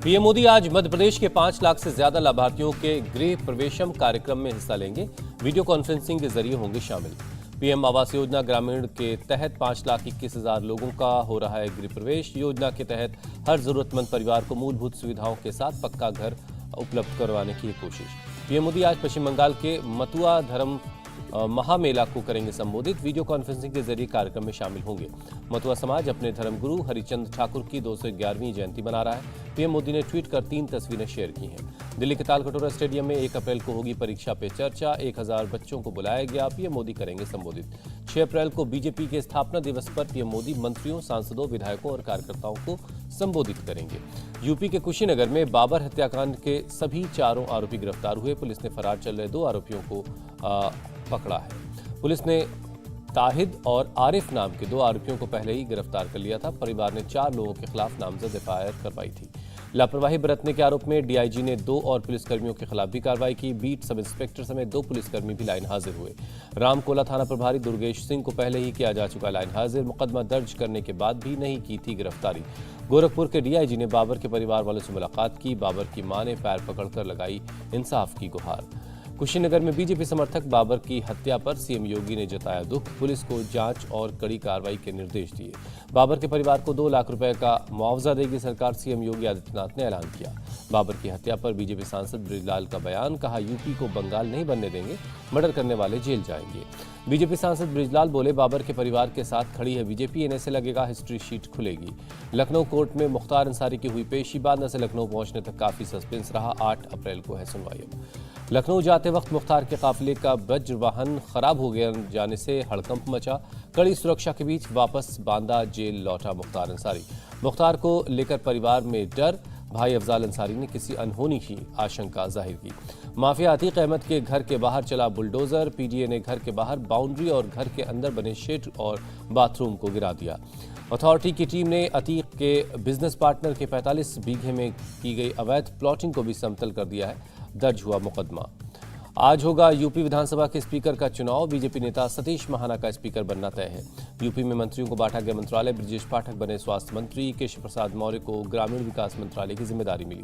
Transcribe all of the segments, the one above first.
PM Modi आज मध्य प्रदेश के 5 लाख से ज्यादा लाभार्थियों के गृह प्रवेशम कार्यक्रम में हिस्सा लेंगे। वीडियो कॉन्फ्रेंसिंग के जरिए होंगे शामिल। पीएम आवास योजना ग्रामीण के तहत 5,21,000 लोगों का हो रहा है गृह प्रवेश। योजना के तहत हर जरूरतमंद परिवार को मूलभूत सुविधाओं के साथ पक्का घर उपलब्ध करवाने की कोशिश। पीएम मोदी आज पश्चिम बंगाल के मतुआ धर्म महामेला को करेंगे संबोधित। वीडियो कॉन्फ्रेंसिंग के जरिए कार्यक्रम में शामिल होंगे। मतुआ समाज अपने धर्मगुरु हरिचंद ठाकुर की 211वीं जयंती मना रहा है। पीएम मोदी ने ट्वीट कर 3 तस्वीरें शेयर की हैं। दिल्ली के तालकटोरा स्टेडियम में 1 अप्रैल को होगी परीक्षा पे चर्चा। 1000 बच्चों को बुलाया गया। पीएम मोदी करेंगे संबोधित। 6 अप्रैल को बीजेपी के स्थापना दिवस पर पीएम मोदी मंत्रियों, सांसदों, विधायकों और कार्यकर्ताओं को संबोधित करेंगे। यूपी के कुशीनगर में बाबर हत्याकांड के सभी 4 आरोपी गिरफ्तार हुए। पुलिस ने फरार चल रहे 2 आरोपियों को पकड़ा है। पुलिस ने ताहिद और आरिफ नाम के 2 आरोपियों को पहले ही गिरफ्तार कर लिया था। परिवार ने 4 लोगों के खिलाफ नामजद एफआईआर करवाई थी। लापरवाही बरतने के आरोप में डीआईजी ने 2 और पुलिसकर्मियों के खिलाफ भी कार्रवाई की। बीट सब इंस्पेक्टर समेत 2 पुलिसकर्मी भी लाइन हाजिर हुए। रामकोला थाना प्रभारी दुर्गेश सिंह को पहले ही किया जा चुका लाइन हाजिर। मुकदमा दर्ज करने के बाद भी नहीं की थी गिरफ्तारी। गोरखपुर के डीआईजी ने बाबर के परिवार वालों से मुलाकात की। बाबर की मां ने पैर पकड़कर लगाई इंसाफ की गुहार। कुशीनगर में बीजेपी समर्थक बाबर की हत्या पर सीएम योगी ने जताया दुख। पुलिस को जांच और कड़ी कार्रवाई के निर्देश दिए। बाबर के परिवार को 2 लाख रुपए का मुआवजा देगी सरकार, सीएम योगी आदित्यनाथ ने ऐलान किया। बाबर की हत्या पर बीजेपी सांसद बृजलाल का बयान, कहा यूपी को बंगाल नहीं बनने देंगे, मर्डर करने वाले जेल जाएंगे। बीजेपी सांसद बृजलाल बोले, बाबर के परिवार के साथ खड़ी है बीजेपी, इन्हें से लगेगा हिस्ट्री शीट खुलेगी। लखनऊ कोर्ट में मुख्तार अंसारी की हुई पेशी। बांदा से लखनऊ पहुंचने तक काफी सस्पेंस रहा। 8 अप्रैल को है सुनवाई। लखनऊ जाते वक्त मुख्तार के काफिले का वज्र वाहन खराब हो गया जाने से हड़कंप मचा। कड़ी सुरक्षा के बीच वापस बांदा जेल लौटा मुख्तार अंसारी। मुख्तार को लेकर परिवार में डर। भाई अफजाल अंसारी ने किसी अनहोनी की आशंका जाहिर की। माफिया अतीक अहमद के घर के बाहर चला बुलडोजर। पीडीए ने घर के बाहर बाउंड्री और घर के अंदर बने शेड और बाथरूम को गिरा दिया। अथॉरिटी की टीम ने अतीक के बिजनेस पार्टनर के 45 बीघे में की गई अवैध प्लॉटिंग को भी समतल कर दिया है। दर्ज हुआ मुकदमा। आज होगा यूपी विधानसभा के स्पीकर का चुनाव। बीजेपी नेता सतीश महाना का स्पीकर बनना तय है। यूपी में मंत्रियों को बांटा गया मंत्रालय। ब्रजेश पाठक बने स्वास्थ्य मंत्री। केशव प्रसाद मौर्य को ग्रामीण विकास मंत्रालय की जिम्मेदारी मिली।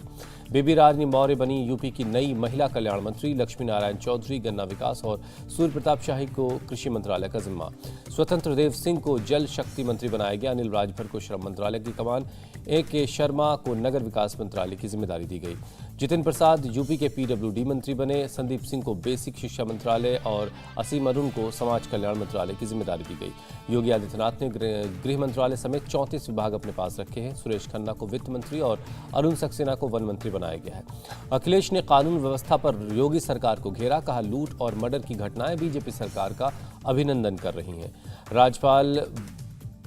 बेबी रानी मौर्य बनी यूपी की नई महिला कल्याण मंत्री। लक्ष्मी नारायण चौधरी गन्ना विकास और सूर्य प्रताप शाही को कृषि मंत्रालय का जिम्मा। स्वतंत्र देव सिंह को जल शक्ति मंत्री बनाया गया। अनिल राजभर को श्रम मंत्रालय की कमान। ए.के. शर्मा को नगर विकास मंत्रालय की जिम्मेदारी दी गई। जितिन प्रसाद यूपी के पीडब्ल्यूडी मंत्री बने। संदीप सिंह को बेसिक शिक्षा मंत्रालय और असीम अरुण को समाज कल्याण मंत्रालय की जिम्मेदारी दी गई। योगी आदित्यनाथ ने गृह मंत्रालय समेत 34 विभाग अपने पास रखे हैं। सुरेश खन्ना को वित्त मंत्री और अरुण सक्सेना को वन मंत्री बनाया गया है। अखिलेश ने कानून व्यवस्था पर योगी सरकार को घेरा। कहा, लूट और मर्डर की घटनाएं बीजेपी सरकार का अभिनंदन कर रही हैं। राज्यपाल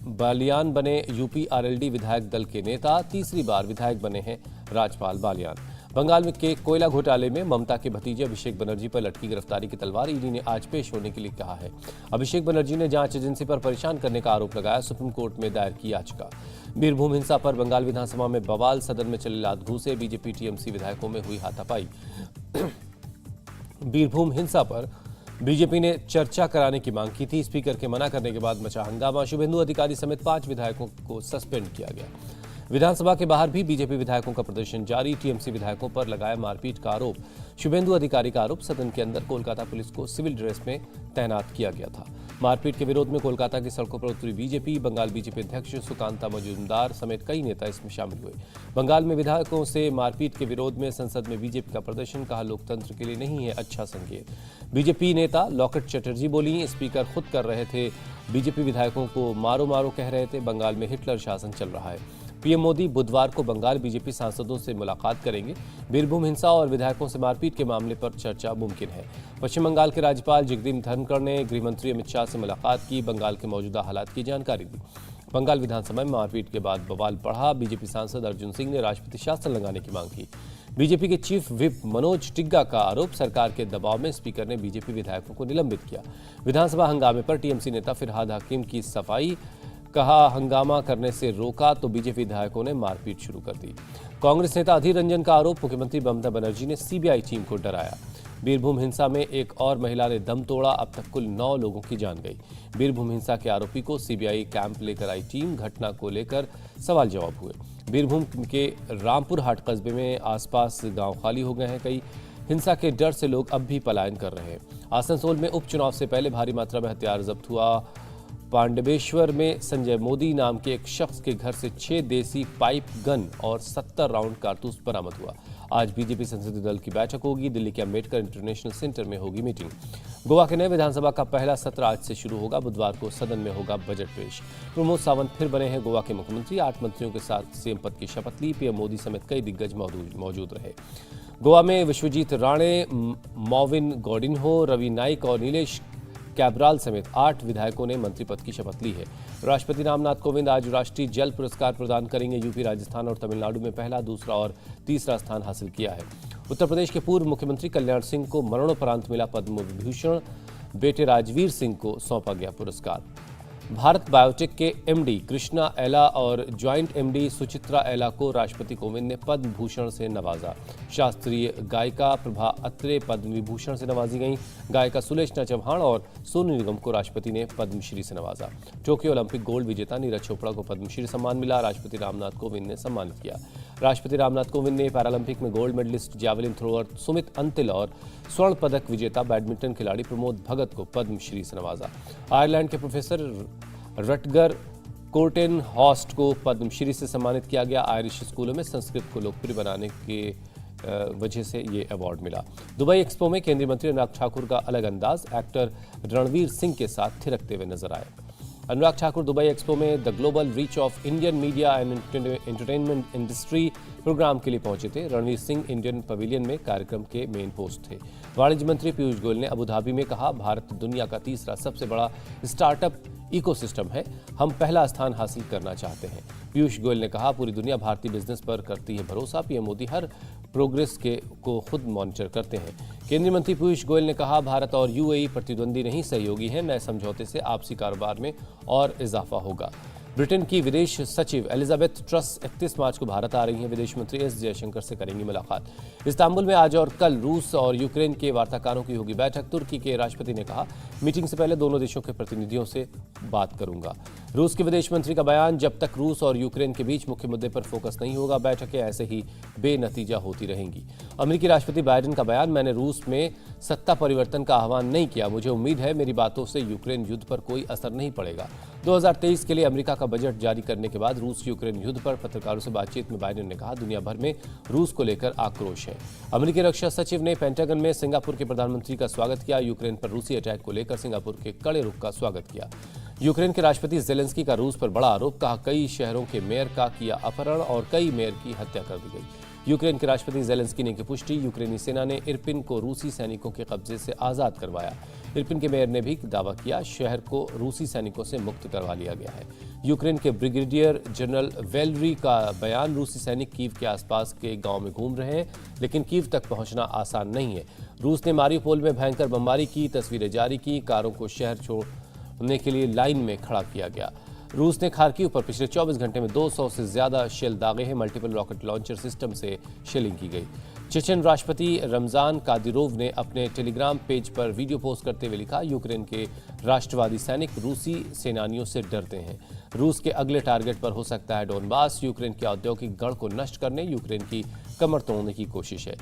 बालियान बने यूपी आरएलडी विधायक दल के नेता। 3री बार विधायक बने हैं राज्यपाल बालियान। बंगाल में के कोयला घोटाले में ममता के भतीजे अभिषेक बनर्जी पर लटकी गिरफ्तारी की तलवार। ईडी ने आज पेश होने के लिए कहा है। अभिषेक बनर्जी ने जांच एजेंसी पर परेशान करने का आरोप लगाया। सुप्रीम कोर्ट में दायर की याचिका। बीरभूम हिंसा पर बंगाल विधानसभा में बवाल। सदन में चले लात घूंसे। बीजेपी टीएमसी विधायकों में हुई हाथापाई। बीरभूम हिंसा पर बीजेपी ने चर्चा कराने की मांग की थी। स्पीकर के मना करने के बाद मचा हंगामा। शुभेंदु अधिकारी समेत 5 विधायकों को सस्पेंड किया गया। विधानसभा के बाहर भी बीजेपी विधायकों का प्रदर्शन जारी। टीएमसी विधायकों पर लगाया मारपीट का आरोप। शुभेंदु अधिकारी का आरोप, सदन के अंदर कोलकाता पुलिस को सिविल ड्रेस में तैनात किया गया था। मारपीट के विरोध में कोलकाता की सड़कों पर उतरी बीजेपी। बंगाल बीजेपी अध्यक्ष सुकांता मजूमदार समेत कई नेता इसमें शामिल हुए। बंगाल में विधायकों से मारपीट के विरोध में संसद में बीजेपी का प्रदर्शन। कहा, लोकतंत्र के लिए नहीं है अच्छा संकेत। बीजेपी नेता लॉकेट चटर्जी बोली, स्पीकर खुद कर रहे थे, बीजेपी विधायकों को मारो मारो कह रहे थे। बंगाल में हिटलर शासन चल रहा है। पीएम मोदी बुधवार को बंगाल बीजेपी सांसदों से मुलाकात करेंगे। बीरभूम हिंसा और विधायकों से मारपीट के मामले पर चर्चा मुमकिन है। पश्चिम बंगाल के राज्यपाल जगदीप धनखड़ ने गृह मंत्री अमित शाह से मुलाकात की। बंगाल के मौजूदा हालात की जानकारी दी। बंगाल विधानसभा में मारपीट के बाद बवाल बढ़ा। बीजेपी सांसद अर्जुन सिंह ने राष्ट्रपति शासन लगाने की मांग की। बीजेपी के चीफ व्हिप मनोज टिग्गा का आरोप, सरकार के दबाव में स्पीकर ने बीजेपी विधायकों को निलंबित किया। विधानसभा हंगामे पर टीएमसी नेता फिरहाद हकीम की सफाई। कहा, हंगामा करने से रोका तो बीजेपी विधायकों ने मारपीट शुरू कर दी। कांग्रेस नेता अधीर रंजन का आरोप, मुख्यमंत्री ममता बनर्जी ने सीबीआई टीम को डराया। बीरभूम हिंसा में एक और महिला ने दम तोड़ा, अब तक कुल 9 लोगों की जान गई। बीरभूम हिंसा के आरोपी को सीबीआई कैंप लेकर आई टीम, घटना को लेकर सवाल जवाब हुए। बीरभूम के रामपुर हाट कस्बे में आसपास गांव खाली हो गए हैं। कई हिंसा के डर से लोग अब भी पलायन कर रहे हैं। आसनसोल में उपचुनाव से पहले भारी मात्रा में हथियार जब्त हुआ। पांडवेश्वर में संजय मोदी नाम के एक शख्स के घर से 6 देसी पाइप गन और 70 राउंड कारतूस बरामद हुआ। आज बीजेपी संसदीय दल की बैठक होगी। दिल्ली के अंबेडकर इंटरनेशनल सेंटर में होगी मीटिंग। गोवा के नए विधानसभा का पहला सत्र आज से शुरू होगा। बुधवार को सदन में होगा बजट पेश। प्रमोद सावंत फिर बने हैं गोवा के मुख्यमंत्री। 8 मंत्रियों के साथ सीएम पद की शपथ ली। पीएम मोदी समेत कई दिग्गज मौजूद रहे। गोवा में विश्वजीत राणे, मॉविन गॉडिन्हो, रवि नाइक और नीलेश कैब्राल समेत 8 विधायकों ने मंत्री पद की शपथ ली है। राष्ट्रपति रामनाथ कोविंद आज राष्ट्रीय जल पुरस्कार प्रदान करेंगे। यूपी, राजस्थान और तमिलनाडु में पहला, दूसरा और तीसरा स्थान हासिल किया है। उत्तर प्रदेश के पूर्व मुख्यमंत्री कल्याण सिंह को मरणोपरांत मिला पद्म विभूषण। बेटे राजवीर सिंह को सौंपा गया पुरस्कार। भारत बायोटेक के एमडी कृष्णा एला और ज्वाइंट एमडी सुचित्रा एला को राष्ट्रपति कोविंद ने पद्म भूषण से नवाजा। शास्त्रीय गायिका प्रभा अत्रे पद्म विभूषण से नवाजी गईं। गायिका सुलेखना चौहान और सोनू निगम को राष्ट्रपति ने पद्मश्री से नवाजा। टोक्यो ओलंपिक गोल्ड विजेता नीरज चोपड़ा को पद्मश्री सम्मान मिला। राष्ट्रपति रामनाथ कोविंद ने सम्मानित किया। राष्ट्रपति रामनाथ कोविंद ने पैरालंपिक में gold medalist javelin thrower Sumit Antil और स्वर्ण पदक विजेता बैडमिंटन खिलाड़ी प्रमोद भगत को पद्मश्री से नवाजा। आयरलैंड के प्रोफेसर रटगर कोर्टेन हॉस्ट को पद्मश्री से सम्मानित किया गया। आयरिश स्कूलों में संस्कृत को लोकप्रिय बनाने के वजह से ये अवार्ड मिला। दुबई एक्सपो में केंद्रीय मंत्री अनुराग ठाकुर का अलग अंदाज, एक्टर रणवीर सिंह के साथ थिरकते हुए नजर आए। अनुराग ठाकुर दुबई एक्सपो में the global reach of Indian media and entertainment industry program के लिए पहुंचे थे। रणवीर सिंह इंडियन पवेलियन में कार्यक्रम के मेन पोस्ट थे। वाणिज्य मंत्री पीयूष गोयल ने अबू धाबी में कहा, भारत दुनिया का तीसरा सबसे बड़ा स्टार्टअप इकोसिस्टम है, हम पहला स्थान हासिल करना चाहते हैं। पीयूष गोयल ने कहा, पूरी दुनिया भारतीय बिजनेस पर करती है भरोसा। पीएम मोदी हर प्रोग्रेस को खुद मॉनिटर करते हैं। केंद्रीय मंत्री पीयूष गोयल ने कहा, भारत और यूएई प्रतिद्वंदी नहीं सहयोगी हैं। नए समझौते से आपसी कारोबार में और इजाफा होगा। ब्रिटेन की विदेश सचिव एलिजाबेथ ट्रस 31 मार्च को भारत आ रही हैं। विदेश मंत्री एस जयशंकर से करेंगी मुलाकात। इस्तांबुल में आज और कल रूस और यूक्रेन के वार्ताकारों की होगी बैठक। तुर्की के राष्ट्रपति ने कहा, मीटिंग से पहले दोनों देशों के प्रतिनिधियों से बात करूंगा। रूस के विदेश मंत्री का बयान, जब तक रूस और यूक्रेन के बीच मुख्य मुद्दे पर फोकस नहीं होगा, बैठकें ऐसे ही बेनतीजा होती रहेंगी। अमेरिकी राष्ट्रपति बाइडेन का बयान, मैंने रूस में सत्ता परिवर्तन का आह्वान नहीं किया। मुझे उम्मीद है मेरी बातों से यूक्रेन युद्ध पर कोई असर नहीं पड़ेगा। 2023 के लिए अमेरिका का बजट जारी करने के बाद रूस यूक्रेन युद्ध पर पत्रकारों से बातचीत में बाइडेन ने कहा, दुनिया भर में रूस को लेकर आक्रोश है। अमेरिकी रक्षा सचिव ने पेंटागन में सिंगापुर के प्रधानमंत्री का स्वागत किया। यूक्रेन पर रूसी अटैक को लेकर सिंगापुर के कड़े रुख का स्वागत किया। यूक्रेन के राष्ट्रपति जेलेंस्की का रूस पर बड़ा आरोप, कहा कई शहरों के मेयर का किया अपहरण और कई मेयर की हत्या कर दी गई। यूक्रेन के राष्ट्रपति जेलेंस्की ने की पुष्टि, यूक्रेनी सेना ने इरपिन को रूसी सैनिकों के कब्जे से आजाद करवाया। इरपिन के मेयर ने भी दावा किया, शहर को रूसी सैनिकों से मुक्त करवा लिया गया है। यूक्रेन के ब्रिगेडियर जनरल वेलरी का बयान, रूसी सैनिक कीव के आसपास के गांव में घूम रहे हैं, लेकिन कीव तक पहुंचना आसान नहीं है। रूस ने मारियोपोल में भयंकर बमबारी की, तस्वीरें जारी की, कारों को शहर छोड़ने के लिए लाइन में खड़ा किया गया। रूस ने खार्किव पर पिछले 24 घंटे में 200 से ज्यादा शेल दागे हैं। मल्टीपल रॉकेट लॉन्चर सिस्टम से शेलिंग की गई। चेचन राष्ट्रपति रमजान कादिरोव ने अपने टेलीग्राम पेज पर वीडियो पोस्ट करते हुए लिखा, यूक्रेन के राष्ट्रवादी सैनिक रूसी सेनानियों से डरते हैं। रूस के अगले टारगेट पर हो सकता है डोनबास। यूक्रेन के औद्योगिक गढ़ को नष्ट करने यूक्रेन की कमर तोड़ने की कोशिश है।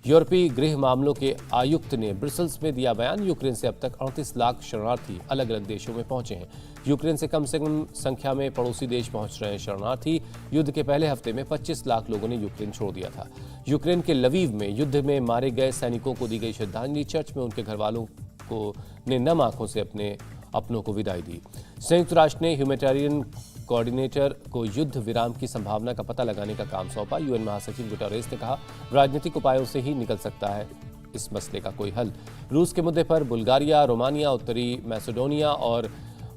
यूरोपीय गृह मामलों के आयुक्त ने ब्रसेल्स में दिया बयान, यूक्रेन से अब तक 38 लाख शरणार्थी अलग अलग देशों में पहुंचे हैं। यूक्रेन से कम संख्या में पड़ोसी देश पहुंच रहे हैं शरणार्थी। युद्ध के पहले हफ्ते में 25 लाख लोगों ने यूक्रेन छोड़ दिया था। यूक्रेन के लवीव में युद्ध में मारे गए सैनिकों को दी गई श्रद्धांजलि। चर्च में उनके घर वालों को ने नम आंखों से अपनों को विदाई दी। संयुक्त राष्ट्र ने ह्यूमैनिटेरियन कोऑर्डिनेटर को युद्ध विराम की संभावना का पता लगाने का काम सौंपा। यूएन महासचिव गुटेरेस ने कहा, राजनीतिक उपायों से ही निकल सकता है इस मसले का कोई हल। रूस के मुद्दे पर बुल्गारिया, रोमानिया, उत्तरी मैसेडोनिया और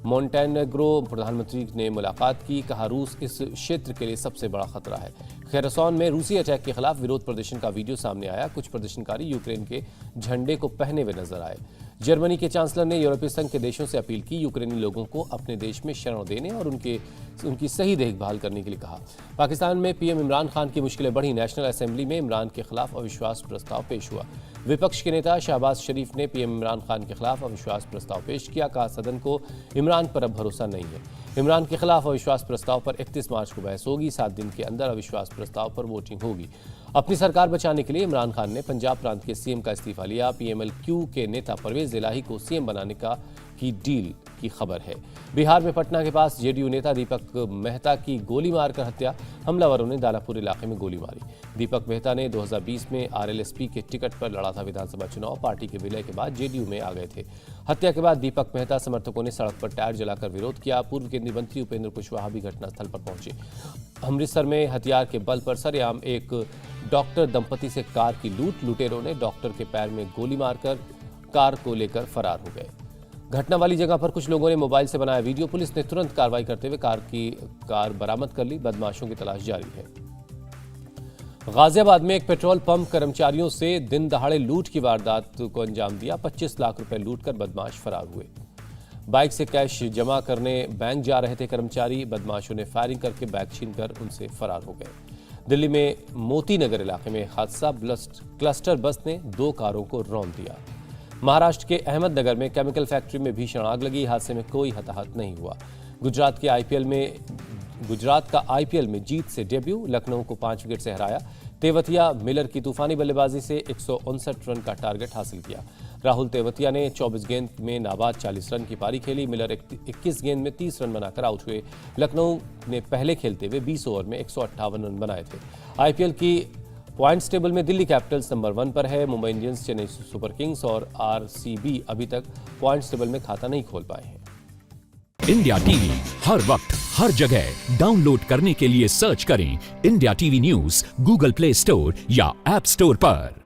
मोंटेनेग्रो प्रधानमंत्री ने मुलाकात की। कहा, रूस इस क्षेत्र के लिए सबसे बड़ा खतरा है। खेरसोन में रूसी अटैक के खिलाफ विरोध प्रदर्शन का वीडियो सामने आया। कुछ प्रदर्शनकारी यूक्रेन के झंडे को पहने हुए नजर आए। जर्मनी के चांसलर ने यूरोपीय संघ के देशों से अपील की यूक्रेनी लोगों को अपने देश में शरण देने और उनकी सही देखभाल करने के लिए कहा। पाकिस्तान में पीएम इमरान खान की मुश्किलें बढ़ी। नेशनल असेंबली में इमरान के खिलाफ अविश्वास प्रस्ताव पेश हुआ। विपक्ष के नेता शहबाज शरीफ ने पीएम इमरान खान के खिलाफ अविश्वास प्रस्ताव पेश किया। कहा, सदन को इमरान पर अब भरोसा नहीं है। इमरान के खिलाफ अविश्वास प्रस्ताव पर 31 मार्च को बहस होगी। 7 दिन के अंदर अविश्वास प्रस्ताव पर वोटिंग होगी। अपनी सरकार बचाने के लिए इमरान खान ने पंजाब प्रांत के सीएम का इस्तीफा लिया। पीएमएल-क्यू के नेता परवेज इलाही को सीएम बनाने की डील की खबर है। बिहार में पटना के पास जेडीयू नेता दीपक मेहता की गोली मारकर हत्या। हमलावरों ने दानापुर इलाके में गोली मारी। दीपक मेहता ने 2020 में आरएलएसपी के टिकट पर लड़ा था विधानसभा चुनाव। पार्टी के विलय के बाद जेडीयू में आ गए थे। हत्या के बाद दीपक मेहता समर्थकों ने सड़क पर टायर जलाकर विरोध किया। पूर्व केंद्रीय मंत्री उपेंद्र कुशवाहा भी घटनास्थल पर पहुंचे। अमृतसर में हथियार के बल पर सरेआम एक डॉक्टर दंपति से कार की लूट। लुटेरों ने डॉक्टर के पैर में गोली मारकर कार को लेकर फरार हो गए। घटना वाली जगह पर कुछ लोगों ने मोबाइल से बनाया वीडियो। पुलिस ने तुरंत कार्रवाई करते हुए कार बरामद कर ली। बदमाशों की तलाश जारी है। गाजियाबाद में एक पेट्रोल पंप कर्मचारियों से दिन दहाड़े लूट की वारदात को अंजाम दिया। 25 लाख रुपए लूटकर बदमाश फरार हुए। बाइक से कैश जमा करने बैंक जा रहे थे कर्मचारी। बदमाशों ने फायरिंग करके बैग छीनकर उनसे फरार हो गए। दिल्ली में मोती नगर इलाके में हादसा। क्लस्टर बस ने 2 कारों को रौंद दिया। महाराष्ट्र के अहमदनगर में केमिकल फैक्ट्री में भीषण आग लगी। हादसे में कोई हताहत नहीं हुआ। गुजरात का आईपीएल में जीत से डेब्यू। लखनऊ को 5 विकेट से हराया। तेवतिया मिलर की तूफानी बल्लेबाजी से 159 रन का टारगेट हासिल किया। राहुल तेवतिया ने 24 गेंद में नाबाद 40 रन की पारी खेली। मिलर 21 गेंद में 30 रन बनाकर आउट हुए। लखनऊ ने पहले खेलते हुए 20 ओवर में 158 रन बनाए थे। आईपीएल की पॉइंट्स टेबल में दिल्ली कैपिटल्स नंबर 1 पर है। Mumbai Indians, Chennai super Kings और आरसीबी अभी तक पॉइंट्स टेबल में खाता नहीं खोल पाए हैं। इंडिया टीवी हर वक्त हर जगह डाउनलोड करने के लिए सर्च करें India TV news Google play store या ऐप स्टोर पर।